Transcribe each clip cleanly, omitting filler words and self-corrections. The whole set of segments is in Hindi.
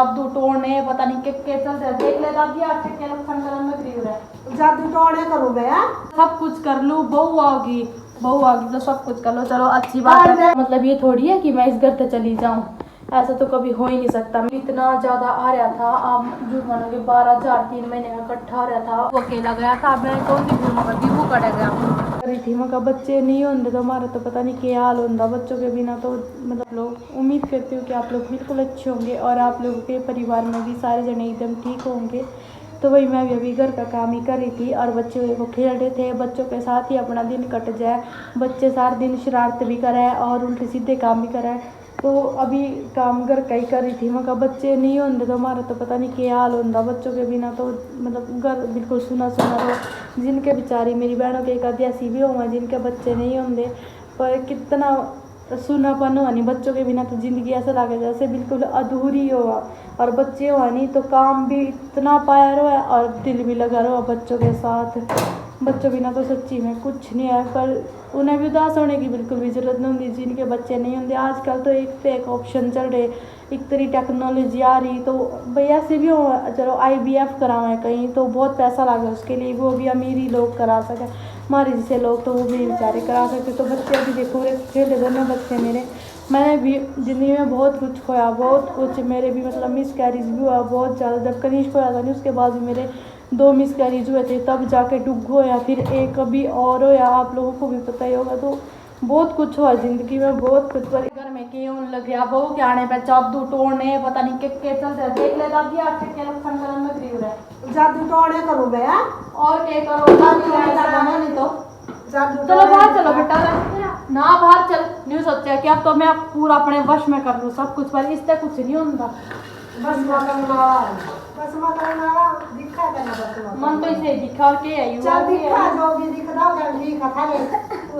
जादू टोने पता नहीं के चल रहे देख ले दादी आज के लक्षण करन में ग्रीव रहे जादू टोने करूं बे सब कुछ कर लूं बहू आगी तो सब कुछ कर लो। चलो अच्छी बात है, मतलब ये थोड़ी है कि मैं इस घर से चली जाऊं, ऐसा तो कभी हो ही नहीं सकता। इतना ज्यादा आ रहा था, आप झूठ मानोगे 12,000 3 महीने का इकट्ठा आ रहा था, वो अकेला गया था। मैं कौन सी भूल करती वो कट गया करी थी मैं बच्चे नहीं होंगे तो हमारा तो पता नहीं क्या हाल होता बच्चों के बिना। तो मतलब लोग उम्मीद करती हूँ कि आप लोग बिल्कुल अच्छे होंगे और आप लोगों के परिवार में भी सारे जने एकदम ठीक होंगे। तो वही मैं अभी घर का काम ही कर रही थी और बच्चे को खेल रहे थे, बच्चों के साथ ही अपना दिन कट जाए। बच्चे सारा दिन शरारत भी कराए और उल्टे सीधे काम भी कराए। तो अभी काम घर का ही कर रही थी मैं बच्चे नहीं होंगे तो हमारा तो पता नहीं क्या हाल होता बच्चों के बिना। तो मतलब घर बिल्कुल सुना सुना रहो। जिनके बेचारी मेरी बहनों के एक आदिवासी भी हुआ जिनके बच्चे नहीं होंगे, पर कितना सुनापन हुआ नहीं बच्चों के बिना। तो ज़िंदगी ऐसा लगे जैसे बिल्कुल अधूरी हो। और बच्चे हुआ नहीं तो काम भी इतना पाया रहा है और दिल भी लगा रहा बच्चों के साथ। बच्चों बिना तो सच्ची में कुछ नहीं है, पर उन्हें भी उदास होने की बिल्कुल भी ज़रूरत नहीं होती जिनके बच्चे नहीं होंगे। आजकल तो एक से एक ऑप्शन चल रहे, एक तरी टेक्नोलॉजी आ रही। तो भैया से भी हो चलो IVF करावें कहीं तो बहुत पैसा लगा उसके लिए, वो भी अमीरी लोग करा सके, हमारे जैसे लोग तो वो भी बेचारे करा सकते। तो बच्चे अभी देखो खेले दोनों बच्चे मेरे, मैंने भी ज़िंदगी में बहुत कुछ खोया, बहुत कुछ मेरे भी मतलब मिस कैरिज भी हुआ बहुत ज़्यादा। जब कनिष्क होया था नहीं उसके बाद भी मेरे 2 मिस कैरिज हुए थे, तब जाके डुग्गू होया, फिर एक अभी और होया, आप लोगों को भी पता ही होगा। तो बहुत कुछ हुआ ज़िंदगी में, बहुत कुछ। पर घर में क्यों लग गया बहू के आने पे जादू टोने पता नहीं के चल रहे देख ले दादी आज के लक्षण करन में ग्रीव रहे जादू टोने करूं बे और क्या करो नहीं तो चलो बाहर चलो बेटा ना बाहर चल। न्यू सोचा कि अब तो मैं पूरा अपने वश में कर लूँ सब कुछ, पर इससे कुछ नहीं होता। बस दिखा देना बस मन तो इसे दिखा और क्या है चल दिखा जो भी दिख रहा है ठीक है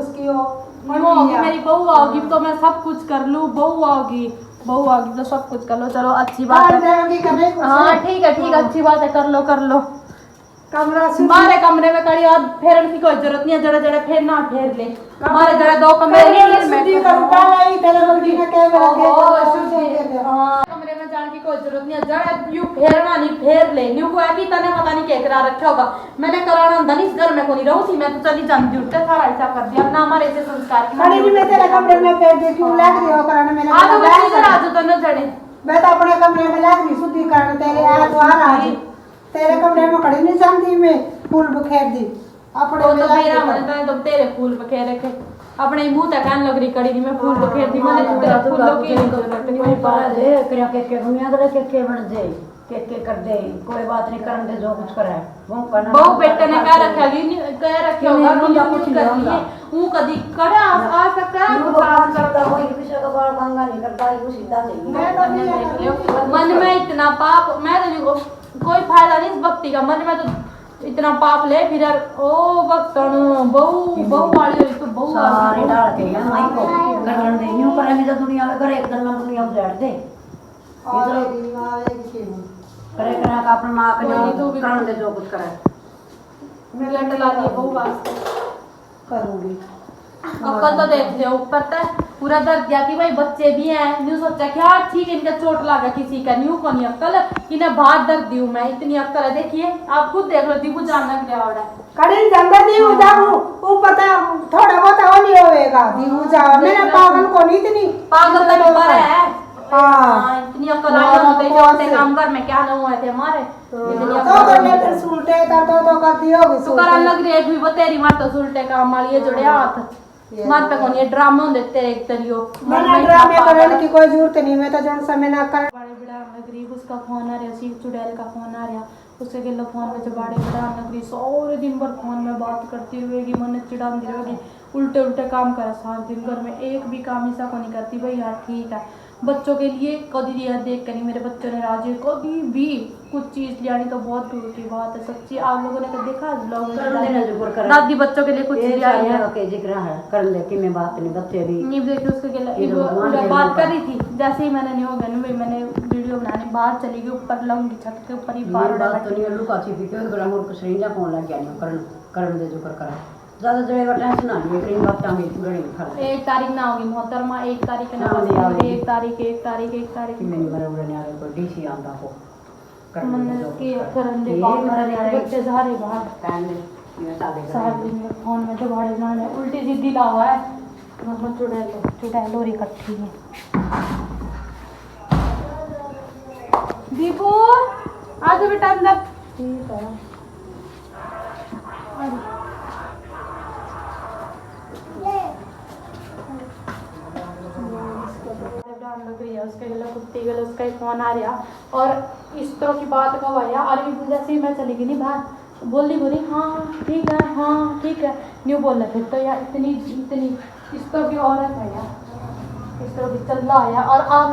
उसकी वो होगी मेरी बहू आओगी तो मैं सब कुछ कर लूँ, बहू आओगी तो सब कुछ कर लो। चलो अच्छी बात है, हाँ ठीक है अच्छी बात है, कर लो कमरा हमारे कमरे में कड़ी और फेरन की कोई जरूरत नहीं है, जड़े जड़े फेरना फेर ले हमारे जड़े 2 कमरे कमरे में जाने की कोई जरूरत नहीं है, जड़े यू फेरना नहीं फेर ले न्यू को कि तने पता नहीं क्या करा रखा होगा। मैंने कराना धनी इस घर में को नहीं रहूं थी, मैं तो चली जानती हूं सारा हिसाब कर दिया अपना हमारे ऐसे संस्कार खड़ी नहीं मैं तेरे कमरे में फेर दे क्यों लग रही हो कराने मैंने आज वो इधर आ जाओ तो न जड़े मैं तो अपने कमरे में लग रही शुद्धिकरण तेरे आज आज तेरे कमरे में खड़ी नहीं जानती मैं फूल बखेर दी अपने तो मेरा मन तो तेरे फूल बखेर रखे अपने मुंह तक कान लग रही कड़ी नहीं मैं फूल बखेर दी मैंने तेरे फूलों की कोई बात है क्या के दुनिया के बन दे के कर दे कोई बात नहीं करन दे जो कुछ करे वो करना बहु बेटे ने क्या रखा कह रखे होगा कि कुछ कर लिए हूं कदी कड़ा आ सकता है वो बात करता कोई किसी का बाल मांगा नहीं करता वो सीधा चाहिए मन में इतना पाप मैं तो कोई फायदा नहीं इस भक्ति का, मन में तो इतना पाप ले फिर ओ भक्तन बहु वाली तो बहु सारे डाल के या माई को करन दे यूं करे में दुनिया में करे एक दिन में दुनिया में बैठ दे इधर करे करा का अपना नाक जो करन दे जो कुछ करे मैं लट ला दिए बहु वास्ते करूंगी। अक्ल तो देख ले ऊपर तक पूरा दर्द दिया कि भाई बच्चे भी हैं न्यू सोचा क्या ठीक है इनका चोट लगा किसी का न्यू को नहीं अक्ल इन्हें बात दर्द दी मैं इतनी अक्ल है। देखिए आप खुद देख लो दीपू जानना क्या हो रहा है कड़ी जानदा दी जाऊं वो पता थोड़ा बहुत हो नहीं होएगा दीपू जा मेरा पागल को नहीं इतनी पागल का नंबर है। हां इतनी अक्ल आई होते छोटे काम कर में क्या ना हुए थे हमारे तो करने फिर सुलटे तो कर दियो भी तो करन लग रही है भी वो तेरी मार तो सुलटे काम वाली है जुड़े हाथ मार पे कौन ये ड्रामा होंदे तेरे एक तरियो मैंने ड्रामे करने की कोई जरूरत नहीं मैं तो जन समय ना कर बड़े बड़ा नगरी उसका फोन आ रहा सी चुड़ैल का फोन आ रहा उसके गिल्लो फोन में जो बड़े बड़ा नगरी सारे दिन भर फोन में बात करती रहेगी मन चिढ़ाती रहेगी उल्टे उल्टे काम करे सारा दिन घर में एक भी काम ऐसा को नहीं करती भाई यार ठीक है बच्चों के लिए कभी दिया देख कर नहीं मेरे बच्चों ने राजी कभी भी कुछ चीज लियानी तो बहुत दूर की बात है सच्ची। आप लोगों ने तो देखा लोग दादी बच्चों के लिए कुछ लिया है जिक्र है कर ले कि मैं बात नहीं बच्चे भी नहीं देखी उसके लिए बात कर रही थी जैसे ही मैंने नहीं हो गया भाई मैंने वीडियो बनाने बाहर चली गई ऊपर लंगी छत के ऊपर ही बाहर बात तो नहीं लुका छिपी के ग्राम और कुछ नहीं फोन लग गया नहीं करन दे जो कर ज़्यादा जगह टेंशन ना लिए कहीं बात टांगे पूरा नहीं खा 1 तारीख ना होगी मोहतरमा, 1 तारीख ना हाँ, होगी, हाँ, 1 तारीख 1 तारीख 1 तारीख कि मैंने बड़ा उड़ने आ रहा कोई डीसी आंदा हो मैंने के करंदे ये बात मरा करने बच्चे सारे बाहर पहले ये साले सारे दिन में फोन में दबाड़े मारने उल्टी सीधी ला हुआ है। मम्मा चुड़ैलो इकट्ठी है। दीपू आ जाओ बेटा अंदर। ठीक है लग रही है उसके गला कुत्ती गला उसका ही फोन आ रहा और इस तरह की बात कब आया और जैसे ही मैं चली गई नहीं बाहर बोली हाँ ठीक है हाँ ठीक है न्यू बोल रहे फिर तो यार इतनी इस तरह की औरत है यार इस तरह की चल रहा है। और आप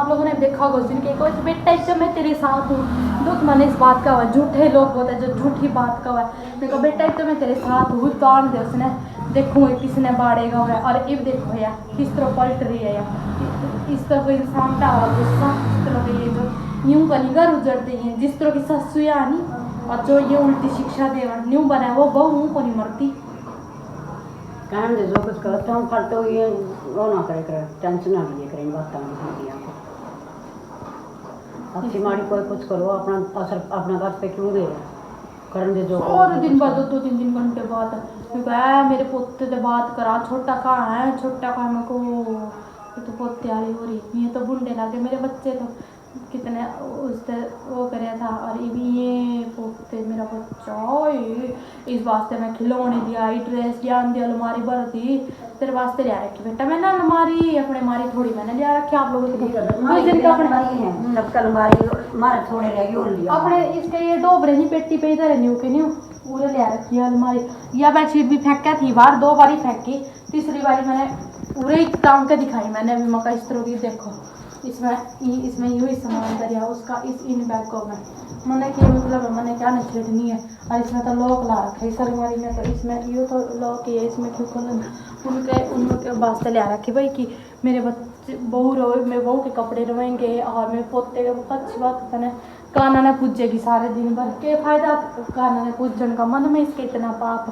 लोगों ने देखा होगा उस दिन के कोई बेटा जब मैं तेरे साथ हूँ दुख मैंने इस बात का हुआ झूठे लोग होते हैं जो झूठी बात का हुआ मैं कहा बेटा तो मैं तेरे साथ हूँ तान दे उसने देखूँ किसने बाड़ेगा हुआ और अब देखो यार किस तरह पलट रही है यार इस तरह कोई इंसान का गुस्सा इस तरह के ये जो यूं का निगर उजड़ते हैं जिस तरह की ससुया नहीं और जो ये उल्टी शिक्षा दे न्यू बना वो बहू को नहीं मरती कहने दे जो कुछ करता हूँ फलते हुए वो ना करे टेंशन ना लिए करें बात टांगे अच्छी माड़ी कोई कुछ करो अपना असर अपना बात पे क्यों दे करन दे जो और दिन बाद 2-3 घंटे बाद मेरे पोते से बात करा छोटा कहाँ है छोटा कहाँ मेरे को ये तो बहुत तैयारी हो रही ये तो बुंडे लगे मेरे बच्चे तो कितने उससे वो कराया था और ये पोते मेरा बच्चा इस वास्ते मैं खिलौने दिया ड्रेस ज्ञान दिया अलमारी भर दी तेरे वास्ते लिया रखी बेटा मैंने अलमारी अपने मारी थोड़ी मैंने लिया रखी आप लोगों के अपने इसके ये डोबरे नहीं पेटी पे इधर न्यू के न्यू पूरे लिया रखी है अलमारी या बेडशीट भी फेंका थी बाहर 2 बारी फेंकी तीसरी बारी मैंने पूरे ही टांग के दिखाई मैंने अभी मका इस तरह की देखो इसमें यूँ ही सामान दरिया उसका इस इन बैगों में मैंने क्या मतलब मैंने क्या नहीं छेड़नी है और इसमें तो लॉक ला रखा है इस अलमारी में तो इसमें यूँ तो लॉक ही है इसमें क्यों खोलना उनके वास्ते ले रखे भाई कि मेरे बच्चे बहू रोए मेरे बहू के कपड़े रोएंगे और मेरे पोते का बहुत अच्छी बात होता है काना ने पूजेगी सारे दिन भर के फायदा काना ने पूजन का मन में इसके इतना पाप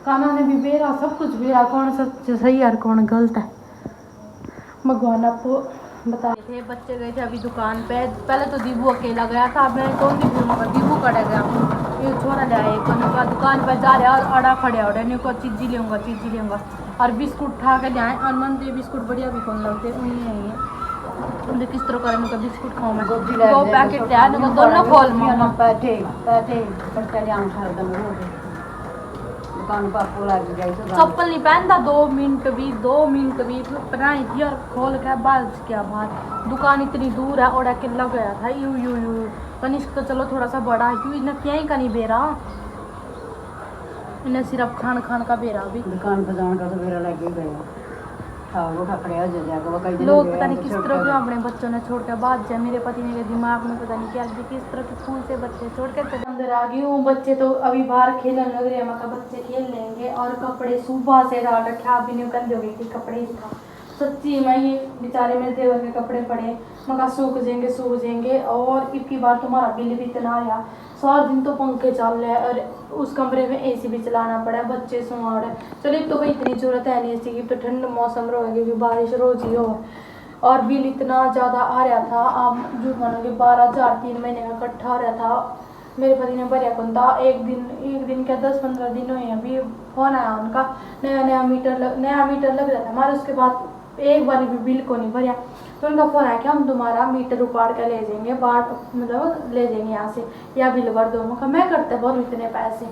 काना ने भी बेरा सब कुछ बेरा कौन सच सही और कौन गलत है भगवान आपको बता रहे थे। बच्चे गए थे अभी दुकान पे पहले तो दीबू अकेला गया था मैं कौन दीबू मगर दीबू कटे गया ये छोरा ले आए तो दुकान पर जा रहा और अड़ा खड़े उड़े नहीं को चीज़ी लेंगा और बिस्कुट उठा के जाए और मन दे बिस्कुट बढ़िया भी कौन लगते उन्हीं नहीं है उन्हें किस तरह करें उनका बिस्कुट खाऊँ मैं 2 पैकेट है दोनों खोल चप्पल नहीं पहनता 2 मिनट भी पहनाई थी और खोल के बाल क्या बात दुकान इतनी दूर है और अकेला गया था यू कनिष्क तो चलो थोड़ा सा बड़ा है क्यों इन्हें क्या ही का नहीं बेरा इन्हें सिर्फ खान का बेरा भी दुकान पर जाने का तो बेरा लग गया लोग पता नहीं किस तरह के अपने बच्चों ने छोड़ कर बात जाए मेरे पति मेरे दिमाग में पता नहीं क्या किस तरह के स्कूल से बच्चे छोड़ कर अंदर आ गई हूँ बच्चे तो अभी बाहर खेलने लग रहे हैं मका बच्चे खेल लेंगे और कपड़े सुबह से डाल रखे आप भी नहीं कर दोगे कि कपड़े ही था सच्ची मैं ये बेचारे मेरे देवर के कपड़े पड़े मका सूख जाएंगे और इतनी बार तुम्हारा बिल भी इतना आया 7 दिन तो पंखे चल रहे और उस कमरे में एसी भी चलाना पड़ा बच्चे सुमाड़ चलो तो भाई इतनी जरूरत है नहीं एसी की तो ठंड मौसम रहेगी क्योंकि बारिश रोज ही हो और बिल इतना ज़्यादा आ रहा था आप जो मानोगे 12,000 3 महीने का इकट्ठा आ रहा था मेरे पति ने भरिया कौन था एक दिन क्या 10-15 दिन हुए अभी फोन आया उनका नया मीटर लग रहा था हमारे उसके बाद एक बार भी बिल को नहीं भरिया तो उनका फ़ोन आया कि हम तुम्हारा मीटर उपाड़ कर ले जाएंगे मतलब ले जाएंगे यहाँ से या बिल भर दो मैं करते बहुत इतने पैसे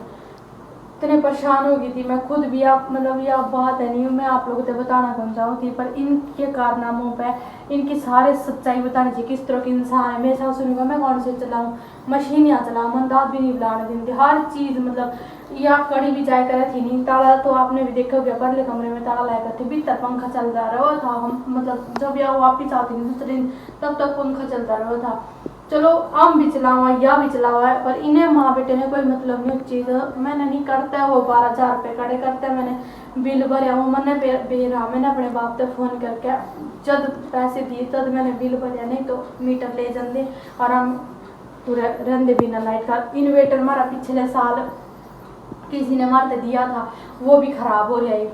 इतने परेशान हो गई थी मैं खुद भी आप मतलब ये बात है नहीं मैं आप लोगों से बताना कौन चाहूँ थी पर इनके कारनामों पे इनकी सारे सच्चाई बतानी चाहिए किस तरह के इंसान है मेरे साथ सुनूंगा मैं कौन से चलाऊँ मशीन यहाँ चलाऊँ मंदात भी नहीं बुलाने देती हर चीज़ मतलब या कड़ी भी जाए कर थी नहीं ताला तो आपने भी देखा गया परले कमरे में ताला लाया करते भीतर पंखा चलता रहा था हम मतलब जब या वापिस आती थी दूसरे दिन तब तक पंखा चलता रहा था चलो हम भी चलावा या भी चलावा है पर इन्हें माँ बेटे ने कोई मतलब नहीं चीज़ मैंने नहीं करता वो 12,000 रुपये कड़े करते मैंने बिल भरया वो मैंने बेरा मैंने अपने बाप से फ़ोन करके जब पैसे दिए तब मैंने बिल भरया नहीं तो मीटर ले जाते और हम पूरे रंधे बिना लाइट का इन्वेटर हमारा पिछले साल किसी ने मारते दिया था वो भी ख़राब हो रहा है।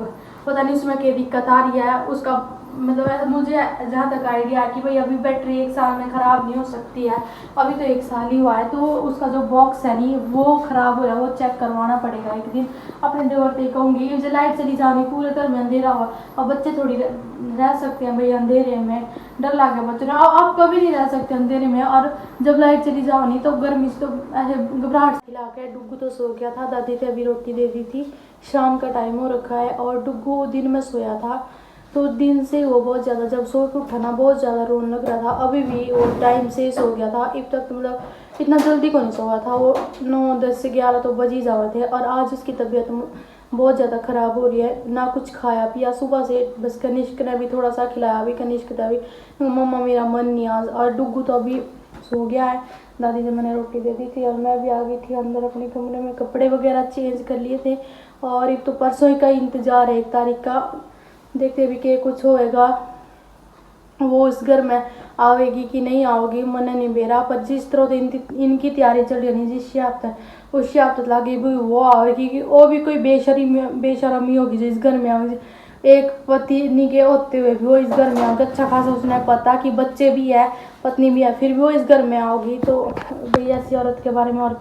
पता नहीं उसमें क्या दिक्कत आ रही है उसका, मतलब ऐसा मुझे जहाँ तक आइडिया है कि भाई अभी बैटरी 1 साल में ख़राब नहीं हो सकती है, अभी तो 1 साल ही हुआ है, तो उसका जो बॉक्स है नहीं वो ख़राब हो रहा है, वो चेक करवाना पड़ेगा एक दिन। अपने देवर पे कहूँगी मुझे लाइट चली जानी पूरे घर में अंधेरा हुआ, और बच्चे थोड़ी रह सकते हैं भाई अंधेरे में, डर लग गया बच्चों ने, आप कभी नहीं रह सकते अंधेरे में, और जब लाइट चली जाओ नहीं तो गर्मी से तो ऐसे घबराहट खिला के। डुग्गू तो सो गया था, दादी ने अभी रोटी दे दी थी, शाम का टाइम हो रखा है, और डुग्गू दिन में सोया था तो दिन से वो बहुत ज़्यादा जब सो के उठा ना बहुत ज़्यादा रोने लग रहा था, अभी भी वो टाइम से सो गया था, अब तक मतलब इतना जल्दी को नहीं सोया था, वो 9, 10 से 11 तो बज ही जाते थे। और आज उसकी तबीयत बहुत ज़्यादा ख़राब हो रही है, ना कुछ खाया पिया सुबह से, बस कनिष्क ने भी थोड़ा सा खिलाया, अभी कनिष्क था भी मम्मा मेरा मन नहीं आज, और डुग्गू तो अभी सो गया है। दादी ने मैंने रोटी दे दी थी और मैं भी आ गई थी अंदर अपने कमरे में, कपड़े वगैरह चेंज कर लिए थे, और एक तो परसों ही का इंतज़ार है 1 तारीख का, देखते भी कि कुछ होएगा, वो इस घर में आवेगी कि नहीं आओगी मन नहीं बेरा, पर जिस तरह से इनकी तैयारी चल रही है जिस हफ्ते उस हफ्ते लगे भी वो आवेगी कि वो भी कोई बेशरमी होगी जो इस घर में आवेगी, एक पत्नी के होते हुए भी वो इस घर में आओगे, अच्छा खासा उसने पता कि बच्चे भी है पत्नी भी है फिर भी वो इस घर में आओगी, तो भैया ऐसी औरत के बारे में और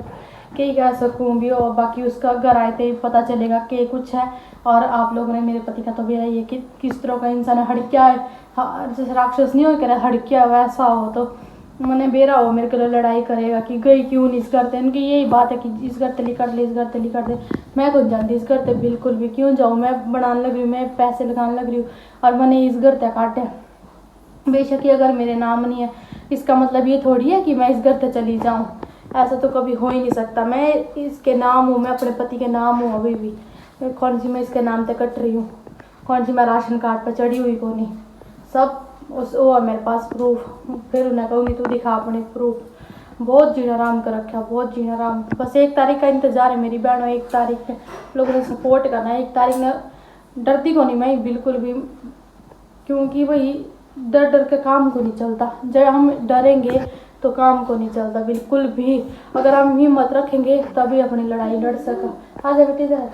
क्या ही कह सकूँ भी, और बाकी उसका घर आए थे पता चलेगा कि कुछ है। और आप लोगों ने मेरे पति का तो बेरा ये कि किस तरह का इंसान है, हड़किया है, जैसे राक्षस नहीं हो करे हड़किया वैसा हो, तो मैंने बेरा हो मेरे को लड़ाई करेगा कि गई क्यों नहीं इस घर से, इनकी यही बात है कि इस घर तली कर ले इस घर तली कर दे, मैं खुद जानती इस घर तक बिल्कुल भी क्यों जाऊँ, मैं बनाने लग रही हूँ, मैं पैसे लगाने लग रही हूँ और मैंने इस घर तक काटे, बेशक ही अगर मेरे नाम नहीं है इसका मतलब ये थोड़ी है कि मैं इस घर तक चली जाऊँ, ऐसा तो कभी हो ही नहीं सकता, मैं इसके नाम हूँ, मैं अपने पति के नाम हूँ, अभी भी कौन सी मैं इसके नाम तक कट रही हूँ, कौन सी मैं राशन कार्ड पर चढ़ी हुई को नहीं, सब वो है मेरे पास प्रूफ, फिर उन्हें कहूँगी तू दिखा अपने प्रूफ, बहुत जीना आराम कर रखा बहुत जीना आराम, बस 1 तारीख का इंतज़ार है मेरी बहनों, 1 तारीख पे लोगों ने सपोर्ट करना है, 1 तारीख में डरती को नहीं मैं बिल्कुल भी, क्योंकि वही डर डर के काम को नहीं चलता, जब हम डरेंगे तो काम को नहीं चलता बिल्कुल भी, अगर हम हिम्मत रखेंगे तभी अपनी लड़ाई लड़ सका। आ जा बेटी जरा।